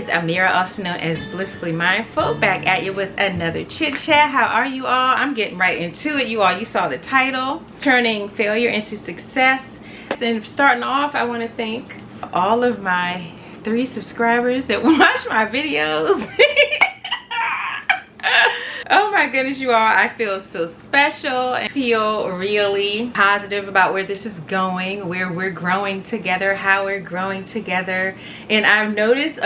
is Amira, also known as Blissfully Mindful, back at you with another chit chat. How are you all? I'm getting right into it. You all, you saw the title, Turning Failure into Success. And starting off, I want to thank all of my 3 subscribers that watch my videos. Oh my goodness, you all, I feel so special and feel really positive about where this is going, where we're growing together, how we're growing together. And I've noticed,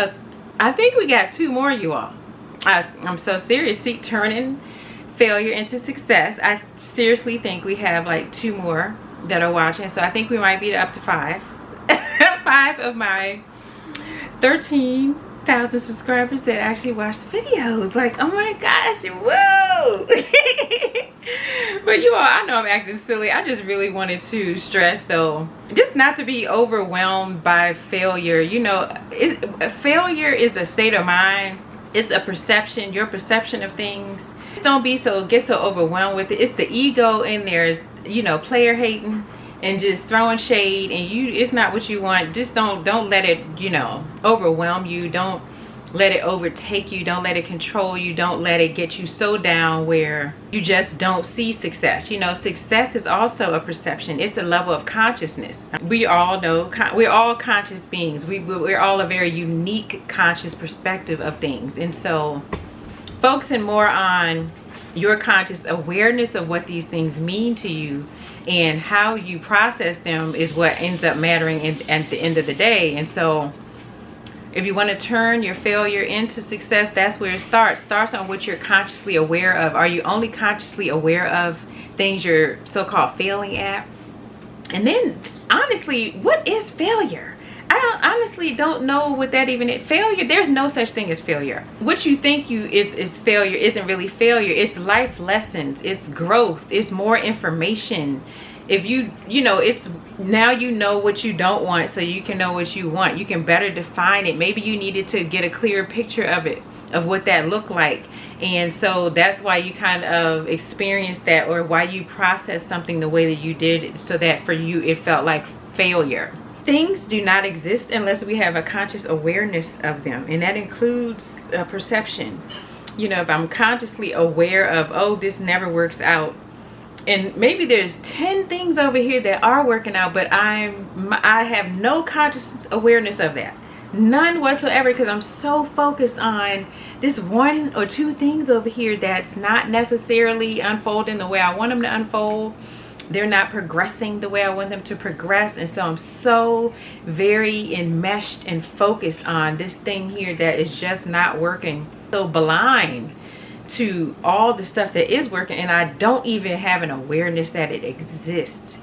I think we got 2 more, you all. I'm so serious. See, turning failure into success. I seriously think we have like 2 more that are watching. So I think we might be up to 5. 5 of my 13,000 subscribers that actually watch the videos. Like, oh my gosh, whoa. But you all, I know I'm acting silly. I just really wanted to stress though, just not to be overwhelmed by failure. You know, failure is a state of mind. It's a perception, your perception of things. Just don't get so overwhelmed with it. It's the ego in there, you know, player hating and just throwing shade, and it's not what you want. Just don't let it, you know, overwhelm you. Don't let it overtake you. Don't let it control you. Don't let it get you so down where you just don't see success. You know, success is also a perception. It's a level of consciousness. We all know we're all conscious beings. We're all a very unique conscious perspective of things. And so focusing more on your conscious awareness of what these things mean to you and how you process them is what ends up mattering at the end of the day. And so if you want to turn your failure into success, that's where it starts. Starts on what you're consciously aware of. Are you only consciously aware of things you're so-called failing at? And then honestly, what is failure? I honestly don't know what that even is. Failure, there's no such thing as failure. What you think is failure isn't really failure. It's life lessons, it's growth, it's more information. If you know, it's now you know what you don't want, so you can know what you want. You can better define it. Maybe you needed to get a clearer picture of it, of what that looked like. And so that's why you kind of experienced that, or why you processed something the way that you did, so that for you it felt like failure. Things do not exist unless we have a conscious awareness of them, and that includes perception. You know, if I'm consciously aware of, oh, this never works out, and maybe there's 10 things over here that are working out, but I have no conscious awareness of that, none whatsoever, because I'm so focused on this 1 or 2 things over here that's not necessarily unfolding the way I want them to unfold. They're not progressing the way I want them to progress. And so I'm so very enmeshed and focused on this thing here that is just not working. So blind to all the stuff that is working, and I don't even have an awareness that it exists.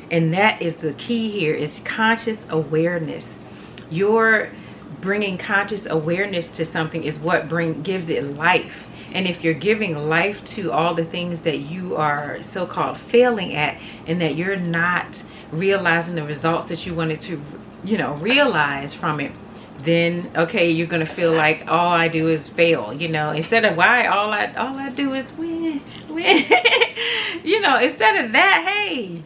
And that is the key here, is conscious awareness. You're bringing conscious awareness to something is what gives it life. And if you're giving life to all the things that you are so-called failing at, and that you're not realizing the results that you wanted to, you know, realize from it, then okay, you're gonna feel like all I do is fail. You know, instead of why all I do is win. You know, instead of that, hey,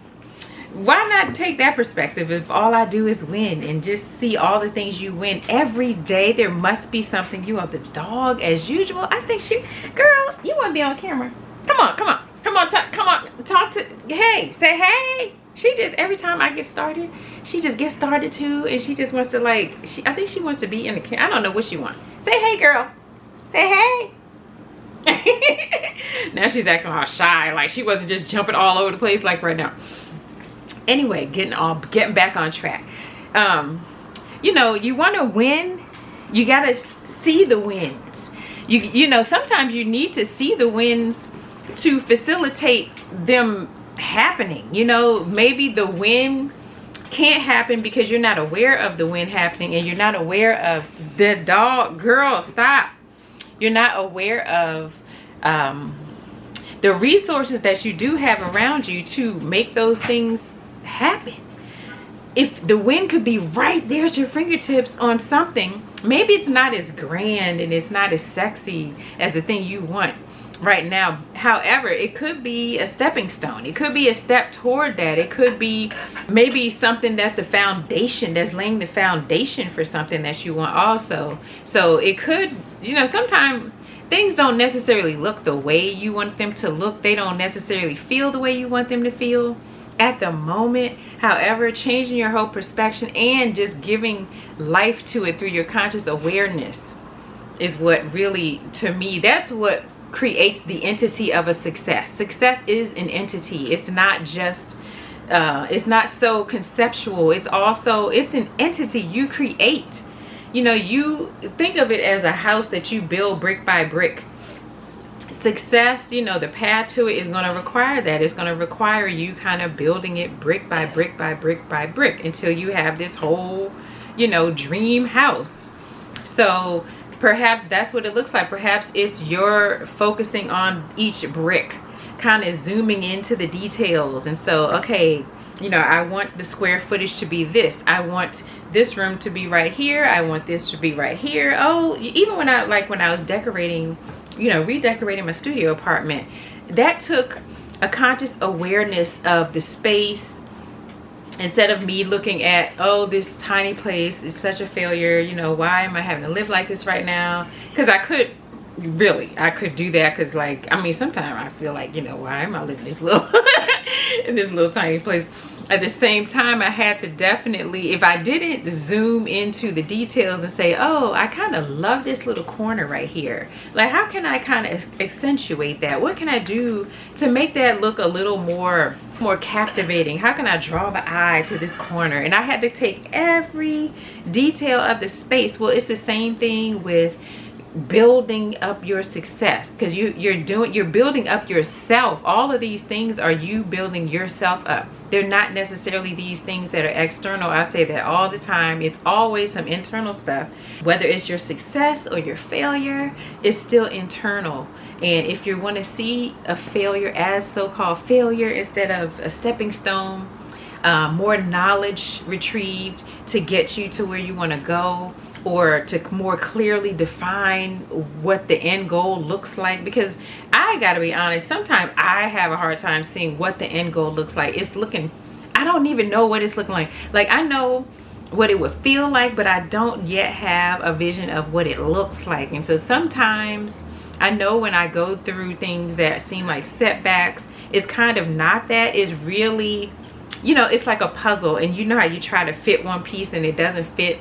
why not take that perspective? If all I do is win, and just see all the things you win every day, there must be something. You are the dog as usual. I think girl, you want to be on camera. Come on, talk to, hey, say hey. She just, every time I get started, she just gets started too, and she just wants to like, I think she wants to be in the camera. I don't know what she wants. Say hey, girl. Say hey. Now she's acting all shy, like she wasn't just jumping all over the place like right now. Anyway, getting back on track. You know, you want to win, you got to see the wins. You know, sometimes you need to see the wins to facilitate them happening. You know, maybe the win can't happen because you're not aware of the win happening, and you're not aware of the dog. Girl, stop. You're not aware of the resources that you do have around you to make those things happen. If the win could be right there at your fingertips on something, maybe it's not as grand and it's not as sexy as the thing you want, right now. However, it could be a stepping stone. It could be a step toward that. It could be maybe something that's the foundation, that's laying the foundation for something that you want also. So it could, you know, sometimes things don't necessarily look the way you want them to look. They don't necessarily feel the way you want them to feel at the moment. However, changing your whole perspective and just giving life to it through your conscious awareness is what really, to me, that's what creates the entity of a success. Success is an entity. It's not just it's not so conceptual. It's also, it's an entity you create. You know, you think of it as a house that you build brick by brick. Success, you know, the path to it is going to require that. It's going to require you kind of building it brick by brick by brick by brick until you have this whole, you know, dream house. So perhaps that's what it looks like. Perhaps it's you're focusing on each brick, kind of zooming into the details. And so, okay, you know, I want the square footage to be this. I want this room to be right here. I want this to be right here. Oh, even when I was decorating, you know, redecorating my studio apartment, that took a conscious awareness of the space. Instead of me looking at, oh, this tiny place is such a failure, you know, why am I having to live like this right now? Because I could do that, because, like, I mean, sometimes I feel like, you know, why am I living this little in this little tiny place? At the same time, I had to definitely, if I didn't zoom into the details and say, oh, I kind of love this little corner right here, like, how can I kind of accentuate that? What can I do to make that look a little more captivating? How can I draw the eye to this corner? And I had to take every detail of the space. Well, it's the same thing with building up your success, because you're building up yourself. All of these things are you building yourself up. They're not necessarily these things that are external. I say that all the time. It's always some internal stuff. Whether it's your success or your failure, it's still internal. And if you want to see a failure as so-called failure instead of a stepping stone, more knowledge retrieved to get you to where you want to go, or to more clearly define what the end goal looks like. Because I gotta be honest, sometimes I have a hard time seeing what the end goal looks like. I don't even know what it's looking like. Like, I know what it would feel like, but I don't yet have a vision of what it looks like. And so sometimes I know when I go through things that seem like setbacks, it's kind of not that. It's really, you know, it's like a puzzle, and you know how you try to fit one piece and it doesn't fit.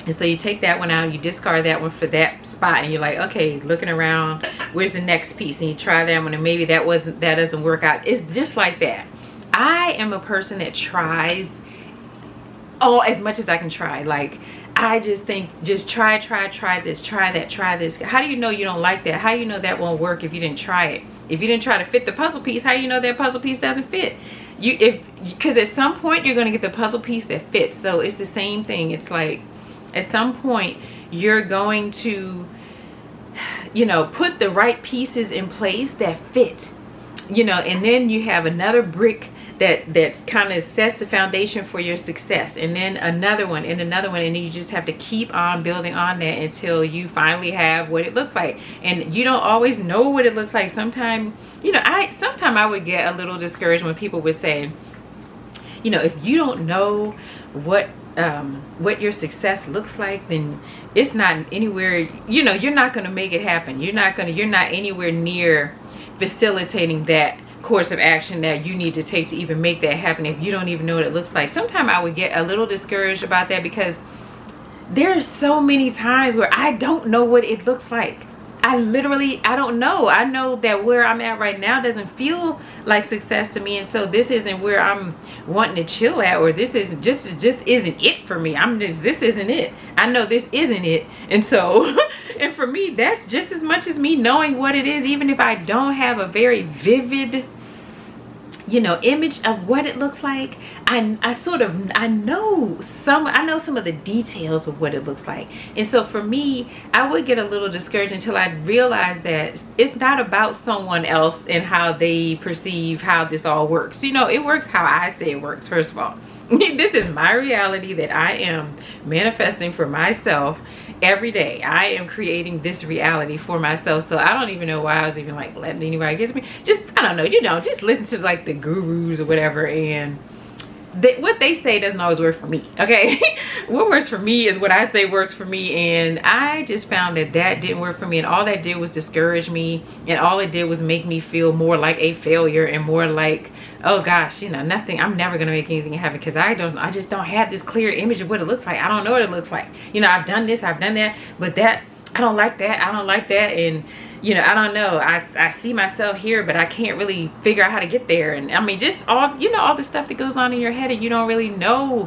And so you take that one out, you discard that one for that spot, and you're like, okay, looking around, where's the next piece? And you try that one, and maybe that doesn't work out. It's just like that. I am a person that tries as much as I can try. Like, I just think, just try this, try that, try this. How do you know you don't like that? How do you know that won't work if you didn't try it? If you didn't try to fit the puzzle piece, how do you know that puzzle piece doesn't fit? Because at some point you're going to get the puzzle piece that fits. So it's the same thing. It's like, at some point you're going to, you know, put the right pieces in place that fit, you know, and then you have another brick that kind of sets the foundation for your success, and then another one and another one, and you just have to keep on building on that until you finally have what it looks like. And you don't always know what it looks like. Sometimes, you know, sometimes I would get a little discouraged when people would say, you know, if you don't know what your success looks like, then it's not anywhere, you know, you're not going to make it happen. You're not anywhere near facilitating that course of action that you need to take to even make that happen if you don't even know what it looks like. Sometimes I would get a little discouraged about that, because there are so many times where I don't know what it looks like. I don't know. I know that where I'm at right now doesn't feel like success to me, and so this isn't where I'm wanting to chill at, or this is just isn't it for me. This isn't it. I know this isn't it, and so and for me, that's just as much as me knowing what it is, even if I don't have a very vivid, you know, image of what it looks like. I know some of the details of what it looks like. And so for me, I would get a little discouraged until I realized that it's not about someone else and how they perceive how this all works. You know, it works how I say it works, first of all. This is my reality that I am manifesting for myself, every day I am creating this reality for myself. So I don't even know why I was even like letting anybody get to me. Just, I don't know, you know, just listen to like the gurus or whatever, and what they say doesn't always work for me, okay? What works for me is what I say works for me, and I just found that that didn't work for me, and all that did was discourage me, and all it did was make me feel more like a failure and more like, oh gosh, you know, nothing, I'm never gonna make anything happen because I just don't have this clear image of what it looks like. I don't know what it looks like. You know, I've done this, I've done that, but that, I don't like that, I don't like that, and you know, I don't know, I see myself here, but I can't really figure out how to get there. And I mean, just all, you know, all the stuff that goes on in your head, and you don't really know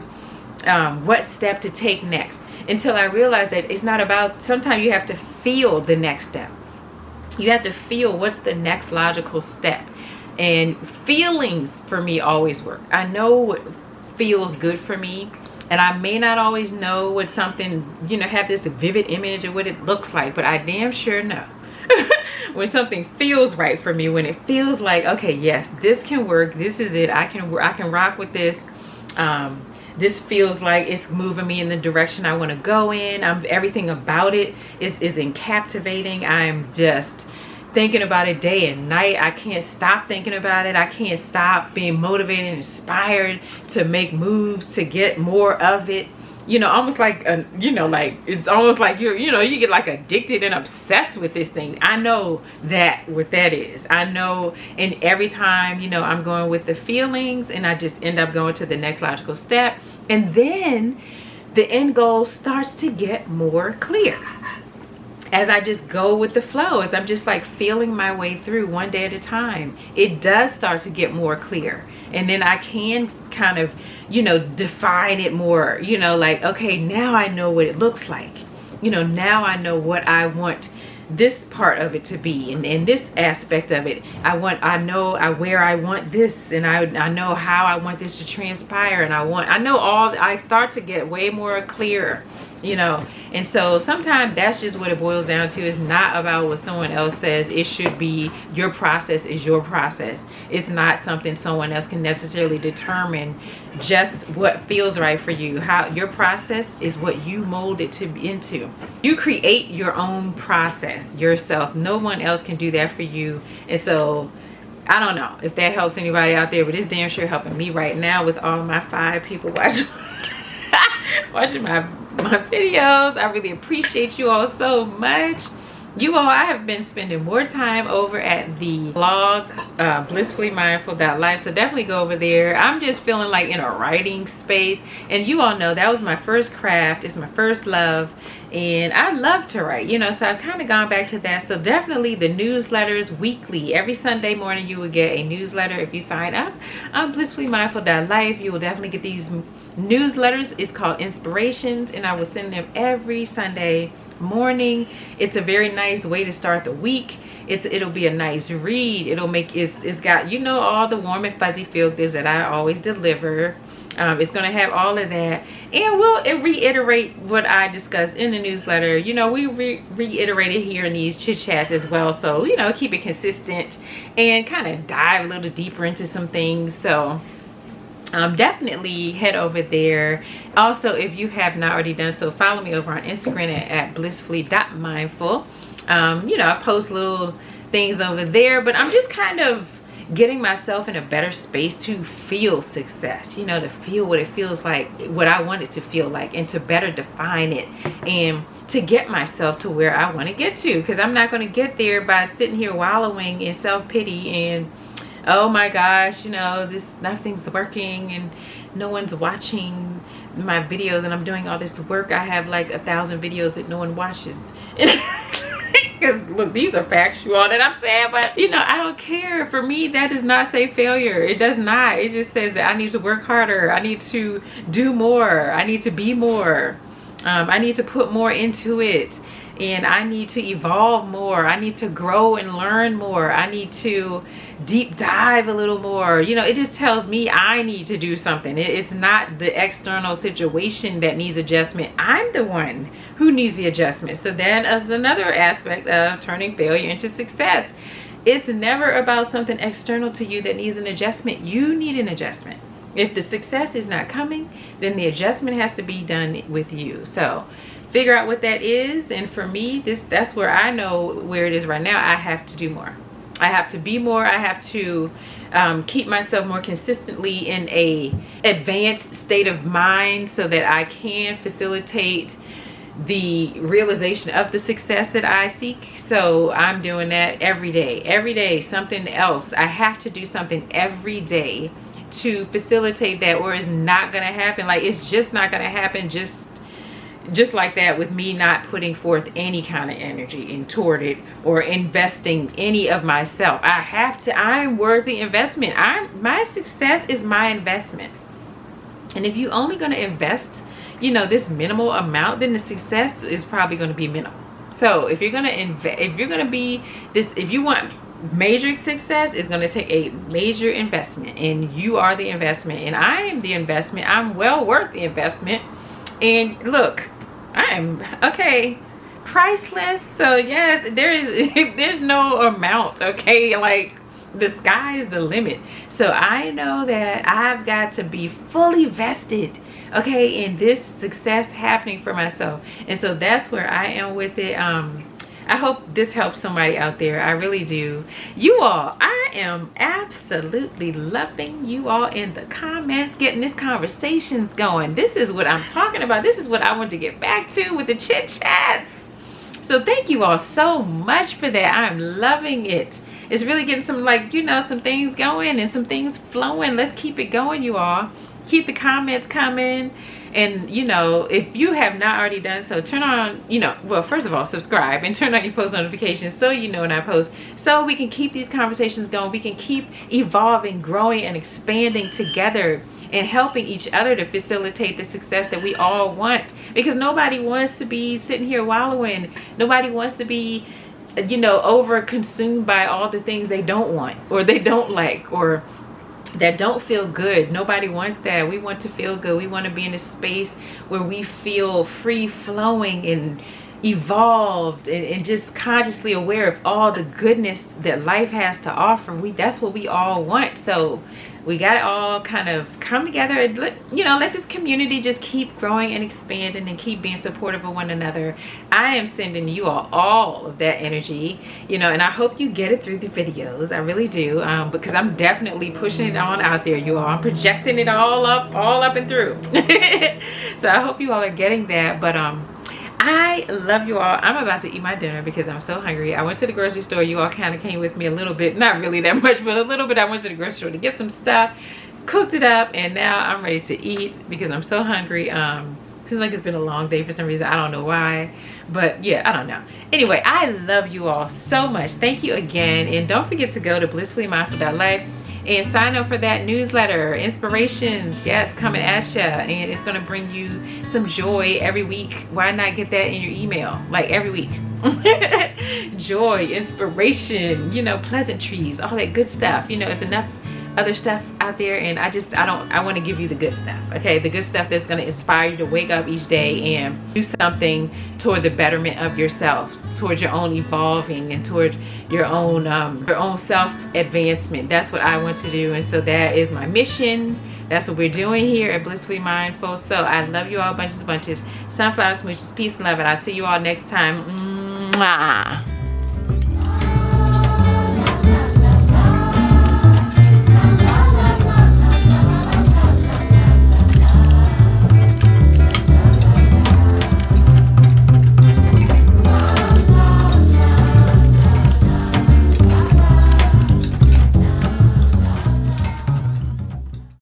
what step to take next, until I realized that it's not about, sometimes you have to feel the next step. You have to feel what's the next logical step. And feelings for me always work. I know what feels good for me, and I may not always know what something, you know, have this vivid image of what it looks like, but I damn sure know when something feels right for me, when it feels like, okay, yes, this can work, this is it, I can rock with this. This feels like it's moving me in the direction I want to go in. Everything about it is captivating. I'm just thinking about it day and night. I can't stop thinking about it. I can't stop being motivated and inspired to make moves, to get more of it. You know, almost like, you know, like, it's almost like you know, you get like addicted and obsessed with this thing. I know that, what that is. I know, and every time, you know, I'm going with the feelings, and I just end up going to the next logical step. And then the end goal starts to get more clear as I just go with the flow, as I'm just like feeling my way through one day at a time. It does start to get more clear. And then I can kind of, you know, define it more, you know, like, okay, now I know what it looks like. You know, now I know what I want this part of it to be, and this aspect of it. I know where I want this, and I know how I want this to transpire, and I start to get way more clear, you know. And so sometimes that's just what it boils down to. It's not about what someone else says it should be. Your process is your process. It's not something someone else can necessarily determine. Just what feels right for you. How your process is what you mold it to be into. You create your own process yourself. No one else can do that for you. And so I don't know if that helps anybody out there, but it's damn sure helping me right now with all my 5 people watching watching my videos. I really appreciate you all so much. You all, I have been spending more time over at the blog, Blissfully Mindful.life, so definitely go over there. I'm just feeling like in a writing space, and you all know that was my first craft. It's my first love, and I love to write, you know, so I've kind of gone back to that. So definitely the newsletters weekly. Every Sunday morning you will get a newsletter if you sign up on Blissfully Mindful.life. You will definitely get these newsletters. It's called Inspirations, and I will send them every Sunday morning. It's a very nice way to start the week. It'll be a nice read. It'll make it's got, you know, all the warm and fuzzy feel goods that I always deliver. It's gonna have all of that, and we'll reiterate what I discussed in the newsletter. You know, we reiterate it here in these chit chats as well, so you know, keep it consistent and kind of dive a little deeper into some things. So definitely head over there. Also, if you have not already done so, follow me over on Instagram at blissfully.mindful. You know, I post little things over there, but I'm just kind of getting myself in a better space to feel success, you know, to feel what it feels like, what I want it to feel like, and to better define it, and to get myself to where I want to get to, because I'm not going to get there by sitting here wallowing in self-pity and, oh my gosh, you know, nothing's working and no one's watching my videos, and I'm doing all this work. I have like 1,000 videos that no one watches. Because look, these are factual that I'm saying, but you know, I don't care. For me, that does not say failure. It does not. It just says that I need to work harder. I need to do more. I need to be more. I need to put more into it. And I need to evolve more. I need to grow and learn more. I need to deep dive a little more. You know, it just tells me I need to do something. It's not the external situation that needs adjustment. I'm the one who needs the adjustment. So that is another aspect of turning failure into success. It's never about something external to you that needs an adjustment. You need an adjustment. If the success is not coming, then the adjustment has to be done with you. So figure out what that is. And for me, that's where I know where it is right now. I have to do more. I have to be more. I have to keep myself more consistently in a advanced state of mind so that I can facilitate the realization of the success that I seek. So I'm doing that every day, something else. I have to do something every day to facilitate that, or it's not gonna happen. Like, it's just not gonna happen just like that, with me not putting forth any kind of energy in toward it or investing any of myself. I'm worthy investment. My success is my investment. And if you only gonna invest, you know, this minimal amount, then the success is probably going to be minimal. So if you're going to invest, if you want major success, it's going to take a major investment, and you are the investment, and I am the investment. I'm well worth the investment. And look, I am priceless. So yes, there's no amount. Okay, like, the sky is the limit. So I know that I've got to be fully vested, okay, in this success happening for myself. And so that's where I am with it. I hope this helps somebody out there. I really do. You all, I am absolutely loving you all in the comments, getting this conversations going. This is what I'm talking about. This is what I want to get back to with the chit chats. So thank you all so much for that. I'm loving it. It's really getting some, like, you know, some things going and some things flowing. Let's keep it going, you all. Keep the comments coming. And, you know, if you have not already done so, turn on, you know, well, first of all, subscribe and turn on your post notifications so you know when I post, so we can keep these conversations going. We can keep evolving, growing, and expanding together, and helping each other to facilitate the success that we all want. Because nobody wants to be sitting here wallowing. Nobody wants to be, you know, over consumed by all the things they don't want, or they don't like, or that don't feel good. Nobody wants that. We want to feel good. We want to be in a space where we feel free flowing and evolved, and just consciously aware of all the goodness that life has to offer. That's what we all want. So we got to all kind of come together and let this community just keep growing and expanding, and keep being supportive of one another. I am sending you all of that energy, you know, and I hope you get it through the videos. I really do, because I'm definitely pushing it on out there, you all. I'm projecting it all up and through. So I hope you all are getting that. But I love you all. I'm about to eat my dinner because I'm so hungry. I went to the grocery store. You all kind of came with me a little bit. Not really that much, but a little bit. I went to the grocery store to get some stuff, cooked it up, and now I'm ready to eat because I'm so hungry. Seems like it's been a long day for some reason. I don't know why, but yeah, I don't know. Anyway, I love you all so much. Thank you again. And don't forget to go to blissfullymindful.life and sign up for that newsletter. Inspirations, yes, coming at you, and it's gonna bring you some joy every week. Why not get that in your email, like every week? Joy, inspiration, you know, pleasantries, all that good stuff. You know, it's enough other stuff out there, and I want to give you the good stuff, okay? The good stuff that's going to inspire you to wake up each day and do something toward the betterment of yourself, towards your own evolving, and toward your own self-advancement. That's what I want to do, and so that is my mission. That's what we're doing here at Blissfully Mindful. So I love you all bunches. Sunflower smooches, peace and love, and I'll see you all next time. Mwah.